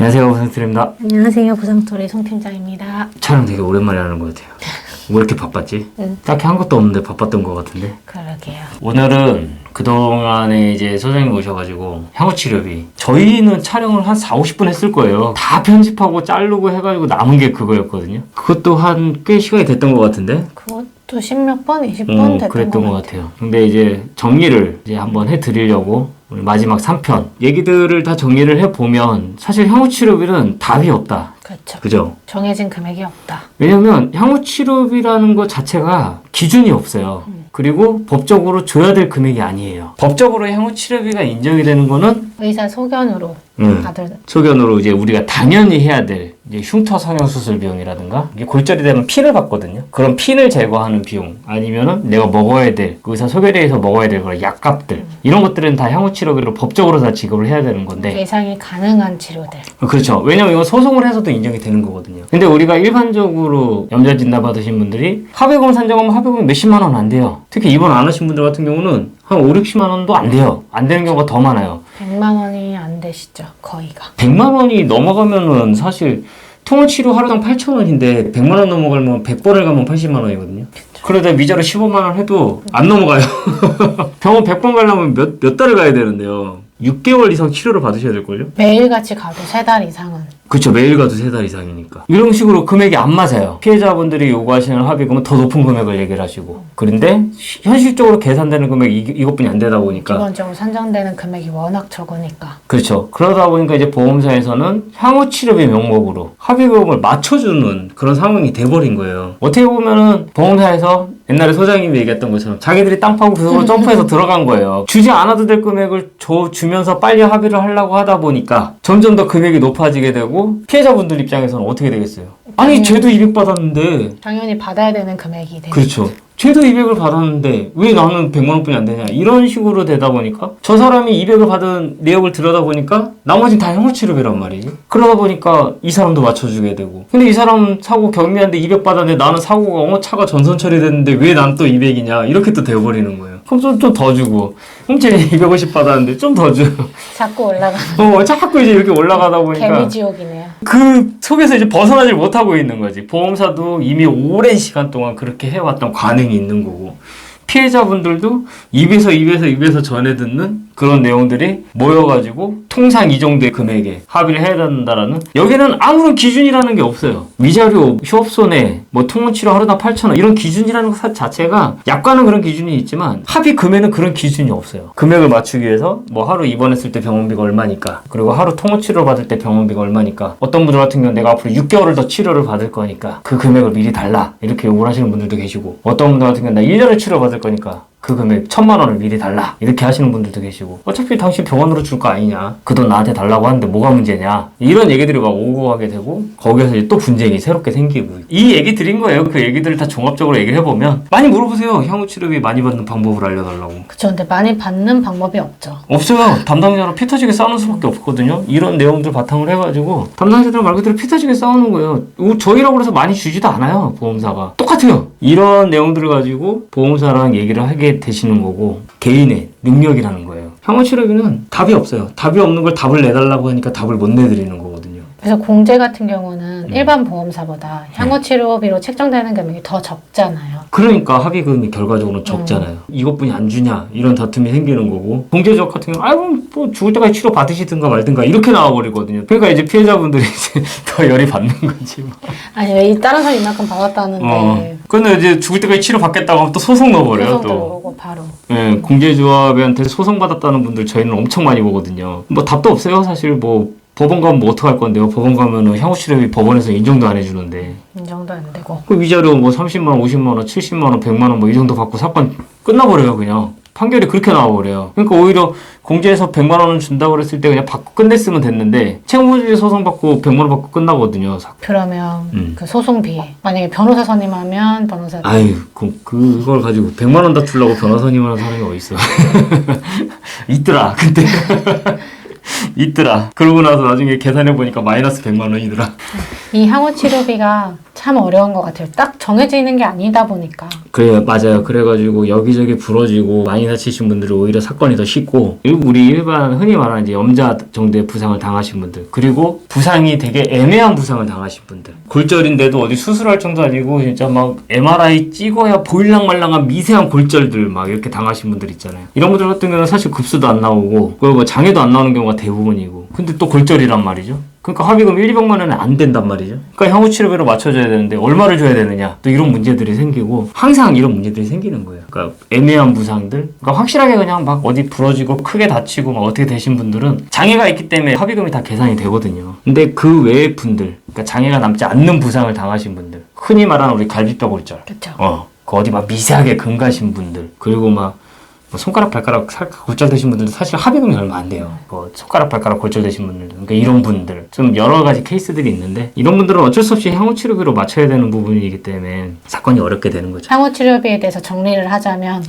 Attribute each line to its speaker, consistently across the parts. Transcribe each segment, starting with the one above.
Speaker 1: 안녕하세요, 보상투리입니다.
Speaker 2: 안녕하세요, 보상투리 송 팀장입니다.
Speaker 1: 촬영 되게 오랜만에 하는 것 같아요. 왜 이렇게 바빴지? 딱히 한 것도 없는데 바빴던 것 같은데.
Speaker 2: 그러게요.
Speaker 1: 오늘은 그동안에 이제 소장님 오셔가지고 향후치료비 저희는 촬영을 한 4, 50분 했을 거예요. 다 편집하고 자르고 해가지고 남은 게 그거였거든요. 그것도 한 꽤 시간이 됐던 것 같은데.
Speaker 2: 그것도 10몇 번, 20번 됐던
Speaker 1: 그랬던
Speaker 2: 것
Speaker 1: 것 같아요. 근데 이제 정리를 이제 한번 해드리려고 오늘 마지막 3편 얘기들을 다 정리를 해보면 사실 향후치료비는 답이 없다.
Speaker 2: 그렇죠.
Speaker 1: 그죠?
Speaker 2: 정해진 금액이 없다.
Speaker 1: 왜냐면 향후치료비라는 것 자체가 기준이 없어요. 그리고 법적으로 줘야 될 금액이 아니에요. 법적으로 향후치료비가 인정이 되는 거는
Speaker 2: 의사 소견으로 받을
Speaker 1: 소견으로 이제 우리가 당연히 해야 될 이제 흉터 성형 수술 비용이라든가 이게 골절이 되면 핀을 받거든요. 그런 핀을 제거하는 비용 아니면은 내가 먹어야 될 의사 소견에 의해서 먹어야 될 그런 약값들 이런 것들은 다 향후치료비로 법적으로 다 지급을 해야 되는 건데
Speaker 2: 예상이 가능한 치료들.
Speaker 1: 그렇죠. 왜냐면 이건 소송을 해서도 인정이 되는 거거든요. 근데 우리가 일반적으로 염좌 진단 받으신 분들이 합의금 산정하면 합의금이 몇십만 원 안 돼요. 특히 입원 안 하신 분들 같은 경우는 한 5, 60만 원도 안 돼요. 안 되는 경우가 더 많아요.
Speaker 2: 100만 원이 안 되시죠, 거의가.
Speaker 1: 100만 원이 넘어가면은 사실 통원치료 하루당 8천 원인데 100만 원 넘어가면 100번을 가면 80만 원이거든요. 그러다 위자료 15만 원 해도 안 넘어가요. 병원 100번 가려면 몇 달을 가야 되는데요. 6개월 이상 치료를 받으셔야 될걸요?
Speaker 2: 매일같이 가도 3달 이상은.
Speaker 1: 그쵸. 매일 가도 3달 이상이니까. 이런 식으로 금액이 안 맞아요. 피해자분들이 요구하시는 합의금은 더 높은 금액을 얘기를 하시고. 그런데 현실적으로 계산되는 금액이 이것뿐이 안 되다 보니까.
Speaker 2: 기본적으로 산정되는 금액이 워낙 적으니까.
Speaker 1: 그렇죠. 그러다 보니까 이제 보험사에서는 향후치료비 명목으로 합의금을 맞춰주는 그런 상황이 돼버린 거예요. 어떻게 보면은 보험사에서 옛날에 소장님이 얘기했던 것처럼 자기들이 땅 파고 그 속으로 점프해서 들어간 거예요. 주지 않아도 될 금액을 주면서 빨리 합의를 하려고 하다 보니까 점점 더 금액이 높아지게 되고 피해자분들 입장에서는 어떻게 되겠어요? 아니 쟤도 200 받았는데
Speaker 2: 당연히 받아야 되는 금액이 되죠.
Speaker 1: 그렇죠. 쟤도 200을 받았는데 왜 나는 100만 원뿐이 안 되냐 이런 식으로 되다 보니까 저 사람이 200을 받은 내역을 들여다보니까 나머지는 다 향후치료비란 말이지. 그러다 보니까 이 사람도 맞춰주게 되고 근데 이 사람은 사고 경미한데 200 받았는데 나는 사고가 차가 전선 처리됐는데 왜 난 또 200이냐 이렇게 또 돼버리는 거예요. 그럼 좀 더 주고 그럼 쟤 250 받았는데 좀 더 줘.
Speaker 2: 자꾸 올라가는.
Speaker 1: 자꾸 이제 이렇게 올라가다 보니까
Speaker 2: 개미지옥이네요.
Speaker 1: 그 속에서 이제 벗어나질 못하고 있는 거지. 보험사도 이미 오랜 시간 동안 그렇게 해왔던 관행이 있는 거고 피해자분들도 입에서 전해 듣는 그런 내용들이 모여가지고 통상 이 정도의 금액에 합의를 해야 된다라는 여기는 아무런 기준이라는 게 없어요. 위자료, 휴업손해, 뭐 통원치료 하루당 8,000원 이런 기준이라는 것 자체가 약관은 그런 기준이 있지만 합의 금액은 그런 기준이 없어요. 금액을 맞추기 위해서 뭐 하루 입원했을 때 병원비가 얼마니까 그리고 하루 통원치료 받을 때 병원비가 얼마니까 어떤 분들 같은 경우는 내가 앞으로 6개월을 더 치료를 받을 거니까 그 금액을 미리 달라 이렇게 요구를 하시는 분들도 계시고 어떤 분들 같은 경우는 나 1년을 치료 받을 거니까 그 금액 1,000만 원을 미리 달라 이렇게 하시는 분들도 계시고 어차피 당신 병원으로 줄 거 아니냐 그 돈 나한테 달라고 하는데 뭐가 문제냐 이런 얘기들이 막 오고 가게 되고 거기에서 이제 또 분쟁이 새롭게 생기고 이 얘기 드린 거예요. 그 얘기들을 다 종합적으로 얘기를 해보면 많이 물어보세요. 향후치료비 많이 받는 방법을 알려달라고.
Speaker 2: 그쵸. 근데 많이 받는 방법이 없죠.
Speaker 1: 없어요. 담당자랑 피 터지게 싸우는 수밖에 없거든요. 이런 내용들 바탕으로 해가지고 담당자들 말 그대로 피 터지게 싸우는 거예요. 저희라고 해서 많이 주지도 않아요. 보험사가. 똑같아요. 이런 내용들을 가지고 보험사랑 얘기를 하게 되시는 거고 개인의 능력이라는 거예요. 향후치료비는 답이 없어요. 답이 없는 걸 답을 내달라고 하니까 답을 못 내드리는 거거든요.
Speaker 2: 그래서 공제 같은 경우는 일반 보험사보다 향후치료비로 책정되는 금액이 더 적잖아요.
Speaker 1: 그러니까 합의금이 결과적으로 적잖아요. 이것뿐이 안 주냐 이런 다툼이 생기는 거고 공제적 같은 경우는 아이고 뭐 죽을 때까지 치료 받으시든가 말든가 이렇게 나와버리거든요. 그러니까 이제 피해자분들이 이제 더 열이 받는 거지.
Speaker 2: 아니 왜 다른 사람 이만큼 받았다는데
Speaker 1: 근데 이제 죽을 때까지 치료 받겠다고 하면 또 소송 넣어버려요.
Speaker 2: 소송
Speaker 1: 또.
Speaker 2: 들어오고 바로.
Speaker 1: 네, 공제조합한테 소송 받았다는 분들 저희는 엄청 많이 보거든요. 뭐 답도 없어요. 사실 뭐 법원 가면 뭐 어떡할 건데요. 법원 가면은 향후치료비 법원에서 인정도 안 해주는데.
Speaker 2: 인정도 안 되고.
Speaker 1: 그 위자료 뭐 30만 원, 50만 원, 70만 원, 100만 원 뭐 이 정도 받고 사건 끝나버려요. 그냥. 판결이 그렇게 나와버려요. 그러니까 오히려 공제에서 100만 원을 준다고 그랬을 때 그냥 받고 끝냈으면 됐는데 채무지 소송 받고 100만 원 받고 끝나거든요.
Speaker 2: 그러면 그 소송비 만약에 변호사 선임하면 변호사
Speaker 1: 아유 그걸 가지고 100만 원 다투려고 변호사 선임하는 사람이 어딨어. 있더라. 근데 있더라. 그러고 나서 나중에 계산해보니까 마이너스 100만 원이더라.
Speaker 2: 이 향후치료비가 참 어려운 것 같아요. 딱 정해져 있는 게 아니다 보니까.
Speaker 1: 그래요, 맞아요. 그래가지고 여기저기 부러지고 많이 다치신 분들이 오히려 사건이 더 쉽고, 우리 일반 흔히 말하는 이제 염자 정도의 부상을 당하신 분들, 그리고 부상이 되게 애매한 부상을 당하신 분들, 골절인데도 어디 수술할 정도 아니고 진짜 막 MRI 찍어야 보일랑말랑한 미세한 골절들 막 이렇게 당하신 분들 있잖아요. 이런 분들 같은 경우는 사실 급수도 안 나오고, 그리고 뭐 장애도 안 나오는 경우가 대부분이고, 근데 또 골절이란 말이죠. 그러니까 합의금 1, 200만 원은 안 된단 말이죠. 그러니까 향후치료비로 맞춰줘야 되는데 얼마를 줘야 되느냐, 또 이런 문제들이 생기고, 항상 이런 문제들이 생기는 거예요. 그러니까 애매한 부상들, 그러니까 확실하게 그냥 막 어디 부러지고 크게 다치고 막 어떻게 되신 분들은 장애가 있기 때문에 합의금이 다 계산이 되거든요. 근데 그 외의 분들, 그러니까 장애가 남지 않는 부상을 당하신 분들, 흔히 말하는 우리 갈비뼈 골절,
Speaker 2: 그렇죠.
Speaker 1: 그 어디 막 미세하게 금가신 분들, 그리고 막 뭐 손가락, 발가락 골절되신 분들도 사실 합의금이 얼마 안 돼요. 뭐 손가락, 발가락 골절되신 분들도. 그러니까 이런 분들. 좀 여러 가지 케이스들이 있는데, 이런 분들은 어쩔 수 없이 향후치료비로 맞춰야 되는 부분이기 때문에 사건이 어렵게 되는 거죠.
Speaker 2: 향후치료비에 대해서 정리를 하자면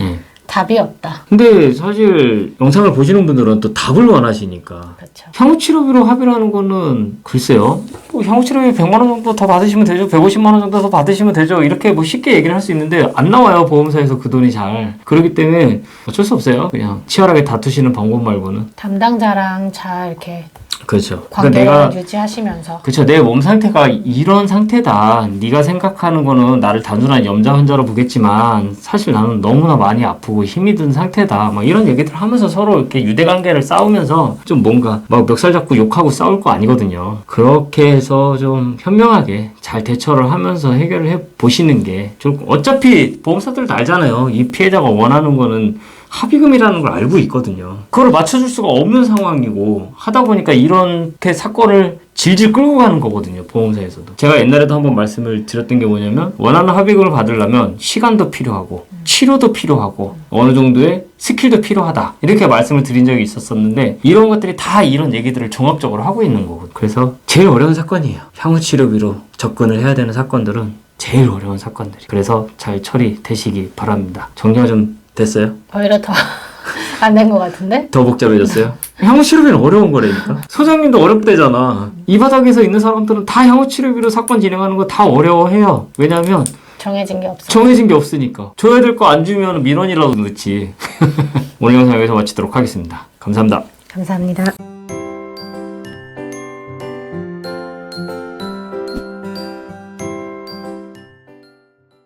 Speaker 2: 답이 없다.
Speaker 1: 근데 사실 영상을 보시는 분들은 또 답을 원하시니까.
Speaker 2: 그렇죠.
Speaker 1: 향후치료비로 합의를 하는 거는 글쎄요. 뭐 향후치료비 100만 원 정도 더 받으시면 되죠. 150만 원 정도 더 받으시면 되죠. 이렇게 뭐 쉽게 얘기를 할 수 있는데 안 나와요. 보험사에서 그 돈이 잘. 그렇기 때문에 어쩔 수 없어요. 그냥 치열하게 다투시는 방법 말고는.
Speaker 2: 담당자랑 잘 이렇게
Speaker 1: 그렇죠.
Speaker 2: 관계를 유지하시면서.
Speaker 1: 그렇죠. 내 몸 상태가 이런 상태다. 네가 생각하는 거는 나를 단순한 염자 환자로 보겠지만 사실 나는 너무나 많이 아프고 힘이 든 상태다. 막 이런 얘기들 하면서 서로 이렇게 유대관계를 싸우면서 좀 뭔가 막 멱살 잡고 욕하고 싸울 거 아니거든요. 그렇게 해서 좀 현명하게 잘 대처를 하면서 해결을 해 보시는 게 좋을 거. 어차피 보험사들도 알잖아요. 이 피해자가 원하는 거는 합의금이라는 걸 알고 있거든요. 그걸 맞춰줄 수가 없는 상황이고 하다 보니까 이렇게 사건을 질질 끌고 가는 거거든요. 보험사에서도. 제가 옛날에도 한번 말씀을 드렸던 게 뭐냐면, 원하는 합의금을 받으려면 시간도 필요하고 치료도 필요하고 어느 정도의 스킬도 필요하다, 이렇게 말씀을 드린 적이 있었었는데, 이런 것들이 다 이런 얘기들을 종합적으로 하고 있는 거거든요. 그래서 제일 어려운 사건이에요. 향후치료비로 접근을 해야 되는 사건들은 제일 어려운 사건들이. 그래서 잘 처리되시기 바랍니다. 정리가 좀 됐어요?
Speaker 2: 오히려 더 안 된 것 같은데?
Speaker 1: 더 복잡해졌어요? 향후치료비는 어려운 거라니까. 소장님도 어렵대잖아. 이 바닥에서 있는 사람들은 다 향후치료비로 사건 진행하는 거 다 어려워해요. 왜냐면
Speaker 2: 정해진 게 없어.
Speaker 1: 정해진 게 없으니까. 줘야 될 거 안 주면 민원이라도 넣지. 오늘 영상 여기서 마치도록 하겠습니다. 감사합니다.
Speaker 2: 감사합니다.